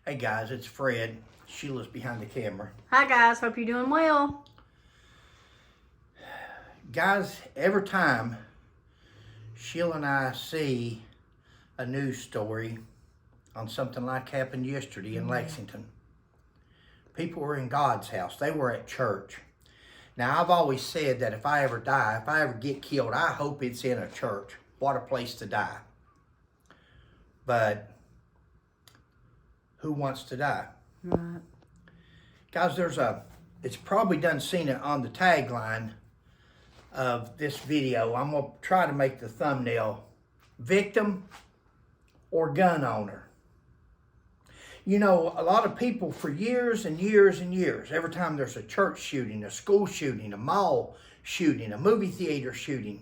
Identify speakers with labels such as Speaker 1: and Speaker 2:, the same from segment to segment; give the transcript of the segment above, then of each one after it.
Speaker 1: Hey guys, it's Fred. Sheila's behind the camera.
Speaker 2: Hi guys, hope you're doing well.
Speaker 1: Guys, every time Sheila and I see a news story on something like happened yesterday in Lexington, people were in God's house. They were at church. Now, I've always said that if I ever die, if I ever get killed, I hope it's in a church. What a place to die. But who wants to die?
Speaker 2: Right.
Speaker 1: Guys, it's probably done seen it on the tagline of this video. I'm going to try to make the thumbnail, victim or gun owner. You know, a lot of people for years and years and years, every time there's a church shooting, a school shooting, a mall shooting, a movie theater shooting,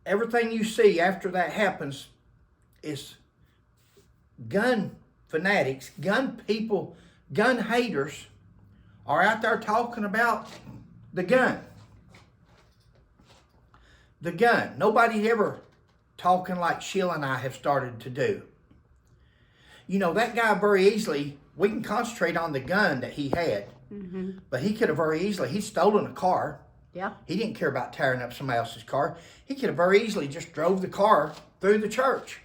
Speaker 1: everything you see after that happens is gun fanatics, gun people, gun haters are out there talking about the gun. The gun. Nobody ever talking like Sheila and I have started to do. You know, that guy very easily, we can concentrate on the gun that he had.
Speaker 2: Mm-hmm.
Speaker 1: But he could have very easily, he'd stolen a car.
Speaker 2: Yeah.
Speaker 1: He didn't care about tearing up somebody else's car. He could have very easily just drove the car through the church.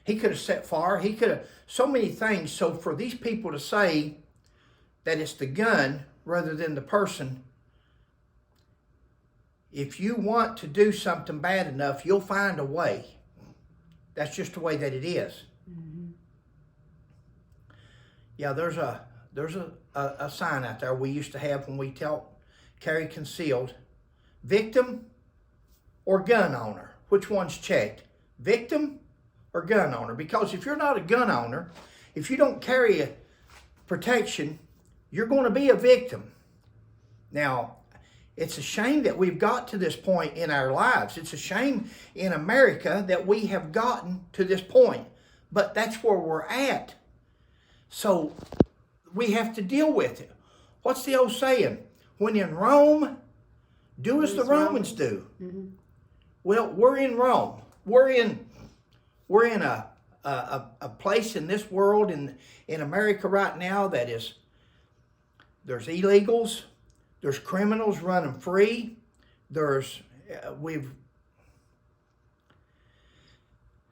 Speaker 1: He could have set fire. He could have, so many things. So for these people to say that it's the gun rather than the person, if you want to do something bad enough, you'll find a way. That's just the way that it is.
Speaker 2: Mm-hmm.
Speaker 1: Yeah, there's a sign out there we used to have when we carry concealed. Victim or gun owner? Which one's checked? Victim or gun owner? Because if you're not a gun owner, if you don't carry a protection, you're going to be a victim. Now, it's a shame that we've got to this point in our lives. It's a shame in America that we have gotten to this point. But that's where we're at. So we have to deal with it. What's the old saying? When in Rome, do as the Romans do. Mm-hmm. Well, we're in Rome. We're in a place in this world, in America right now, that is, there's illegals, there's criminals running free,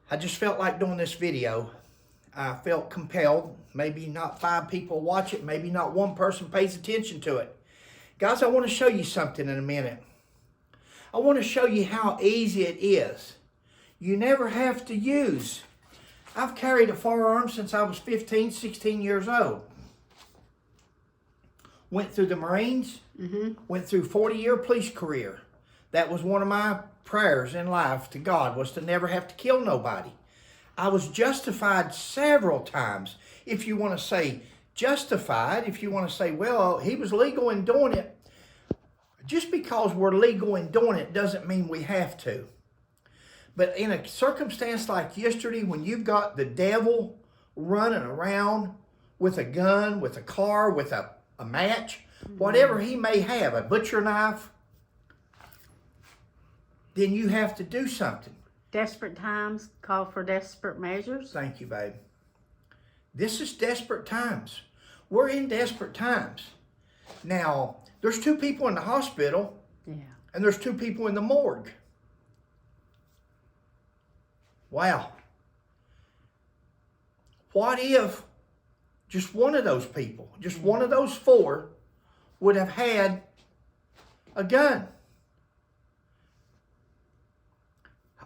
Speaker 1: I just felt like doing this video. I felt compelled. Maybe not 5 people watch it, maybe not one person pays attention to it. Guys, I want to show you something in a minute. I want to show you how easy it is. You never have to use. I've carried a firearm since I was 15, 16 years old. Went through the Marines, went through 40-year police career. That was one of my prayers in life to God, was to never have to kill nobody. I was justified several times. If you want to say justified, if you want to say, well, he was legal in doing it. Just because we're legal in doing it doesn't mean we have to. But in a circumstance like yesterday, when you've got the devil running around with a gun, with a car, with a match, whatever he may have, a butcher knife, then you have to do something.
Speaker 2: Desperate times call for desperate measures.
Speaker 1: Thank you, babe. This is desperate times. We're in desperate times. Now, there's 2 people in the hospital, and there's 2 people in the morgue. Wow. What if just one of those people, just one of those 4, would have had a gun?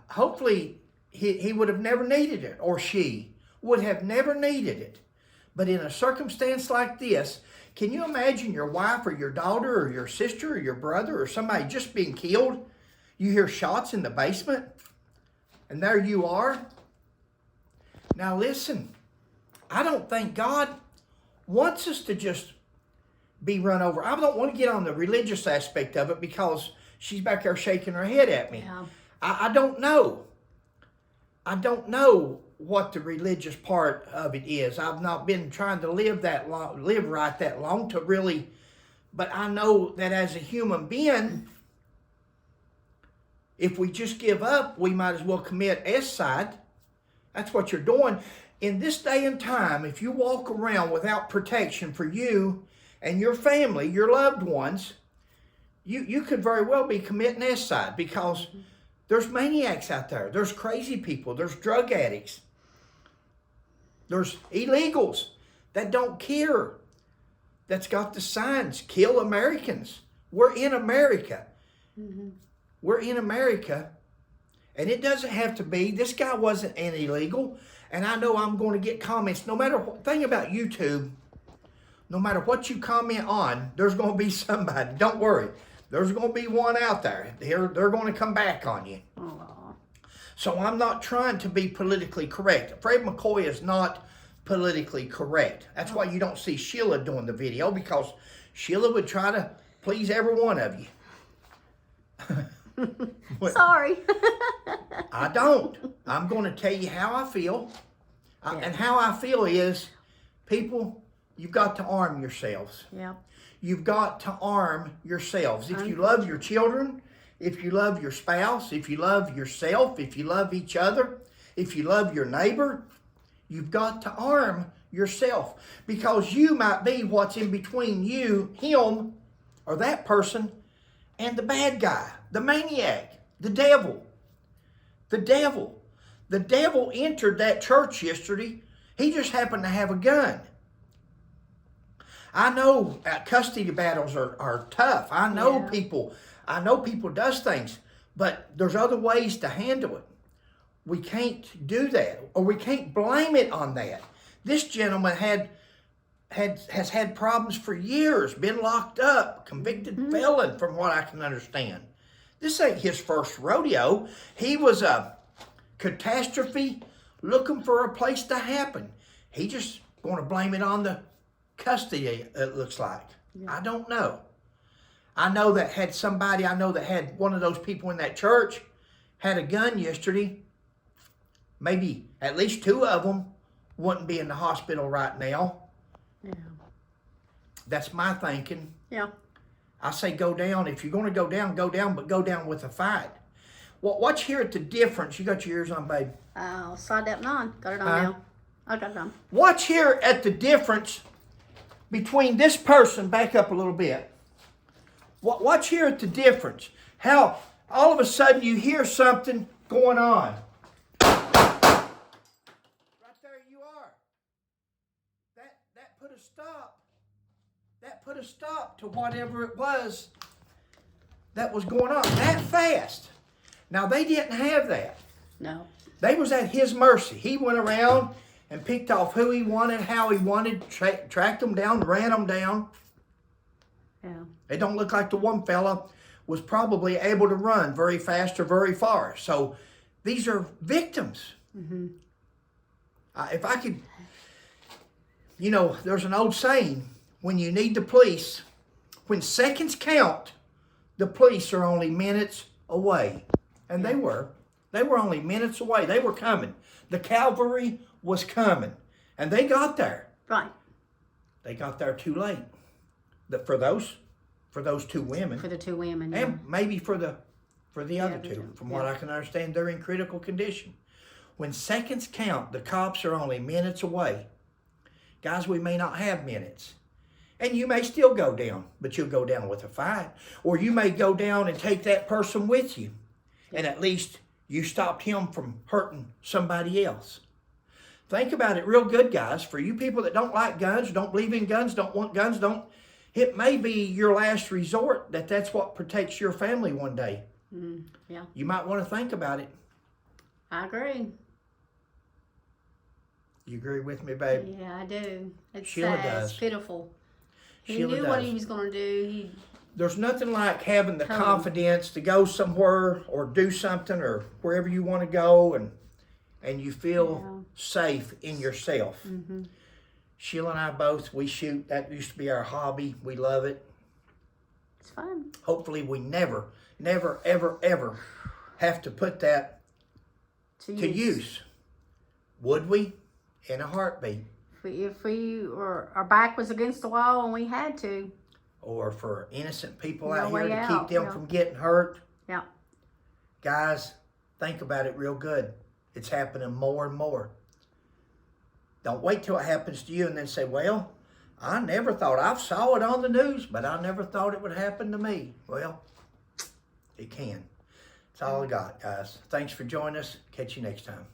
Speaker 1: Hopefully, he would have never needed it, or she would have never needed it. But in a circumstance like this, can you imagine your wife or your daughter or your sister or your brother or somebody just being killed? You hear shots in the basement, and there you are. Now listen, I don't think God wants us to just be run over. I don't want to get on the religious aspect of it because she's back there shaking her head at me.
Speaker 2: Yeah.
Speaker 1: I don't know. I don't know what the religious part of it is. I've not been trying to live right that long to really, but I know that as a human being, if we just give up, we might as well commit suicide That's what you're doing. In this day and time, if you walk around without protection for you and your family, your loved ones, you could very well be committing suicide, because there's maniacs out there. There's crazy people. There's drug addicts. There's illegals that don't care, that's got the signs, kill Americans. We're in America. We're in America. And it doesn't have to be. This guy wasn't an illegal. And I know I'm going to get comments. No matter what, thing about YouTube, no matter what you comment on, there's going to be somebody. Don't worry. There's going to be one out there. They're going to come back on you.
Speaker 2: Oh.
Speaker 1: So I'm not trying to be politically correct. Fred McCoy is not politically correct. That's why you don't see Sheila doing the video, because Sheila would try to please every one of you.
Speaker 2: Sorry.
Speaker 1: I don't. I'm going to tell you how I feel. And how I feel is, people, you've got to arm yourselves.
Speaker 2: Yeah.
Speaker 1: You've got to arm yourselves. If you love your children, if you love your spouse, if you love yourself, if you love each other, if you love your neighbor, you've got to arm yourself, because you might be what's in between you, him, or that person, and the bad guy, the maniac, the devil. The devil. The devil entered that church yesterday. He just happened to have a gun. I know custody battles are tough. I know people does things, but there's other ways to handle it. We can't do that, or we can't blame it on that. This gentleman has had problems for years, been locked up, convicted felon, from what I can understand. This ain't his first rodeo. He was a catastrophe looking for a place to happen. He just going to blame it on the custody, it looks like. I don't know. I know that had one of those people in that church had a gun yesterday. Maybe at least two of them wouldn't be in the hospital right now.
Speaker 2: Yeah.
Speaker 1: That's my thinking.
Speaker 2: Yeah.
Speaker 1: I say go down. If you're going to go down, but go down with a fight. Watch here at the difference. You got your ears on, babe.
Speaker 2: Slide that on. Got it on
Speaker 1: Huh?
Speaker 2: now. I got it on.
Speaker 1: Watch here at the difference between this person. Back up a little bit. Watch here at the difference. How all of a sudden you hear something going on. Right there you are. That put a stop. That put a stop to whatever it was that was going on that fast. Now, they didn't have that.
Speaker 2: No.
Speaker 1: They was at his mercy. He went around and picked off who he wanted, how he wanted, tracked them down, ran them down.
Speaker 2: Yeah.
Speaker 1: It don't look like the one fella was probably able to run very fast or very far. So these are victims. If I could, there's an old saying, when you need the police, when seconds count, the police are only minutes away. And they were. They were only minutes away. They were coming. The cavalry was coming. And they got there.
Speaker 2: Right.
Speaker 1: They got there too late. For those two women.
Speaker 2: For the two women. Yeah.
Speaker 1: And maybe for the other two. From what I can understand, they're in critical condition. When seconds count, the cops are only minutes away. Guys, we may not have minutes. And you may still go down, but you'll go down with a fight. Or you may go down and take that person with you. And at least you stopped him from hurting somebody else. Think about it real good, guys. For you people that don't like guns, don't believe in guns, don't want guns, it may be your last resort, that's what protects your family one day.
Speaker 2: Yeah.
Speaker 1: You might want to think about it.
Speaker 2: I agree.
Speaker 1: You agree with me, babe?
Speaker 2: Yeah, I do. It's
Speaker 1: Sheila
Speaker 2: sad.
Speaker 1: does.
Speaker 2: It's pitiful. He
Speaker 1: Sheila
Speaker 2: knew what
Speaker 1: does.
Speaker 2: he was going to do.
Speaker 1: There's nothing like having the
Speaker 2: Totally.
Speaker 1: confidence to go somewhere or do something or wherever you want to go and you feel safe in yourself. Sheila and I both, we shoot. That used to be our hobby. We love it.
Speaker 2: It's fun.
Speaker 1: Hopefully we never, ever, ever have to put that to use. Would we? In a heartbeat.
Speaker 2: If we were, our back was against the wall and we had to.
Speaker 1: Or for innocent people
Speaker 2: No
Speaker 1: out here
Speaker 2: way
Speaker 1: to
Speaker 2: out,
Speaker 1: keep them
Speaker 2: yeah.
Speaker 1: from getting hurt.
Speaker 2: Yeah.
Speaker 1: Guys, think about it real good. It's happening more and more. Don't wait till it happens to you and then say, well, I never thought, I saw it on the news, but I never thought it would happen to me. Well, it can. That's all I got, guys. Thanks for joining us. Catch you next time.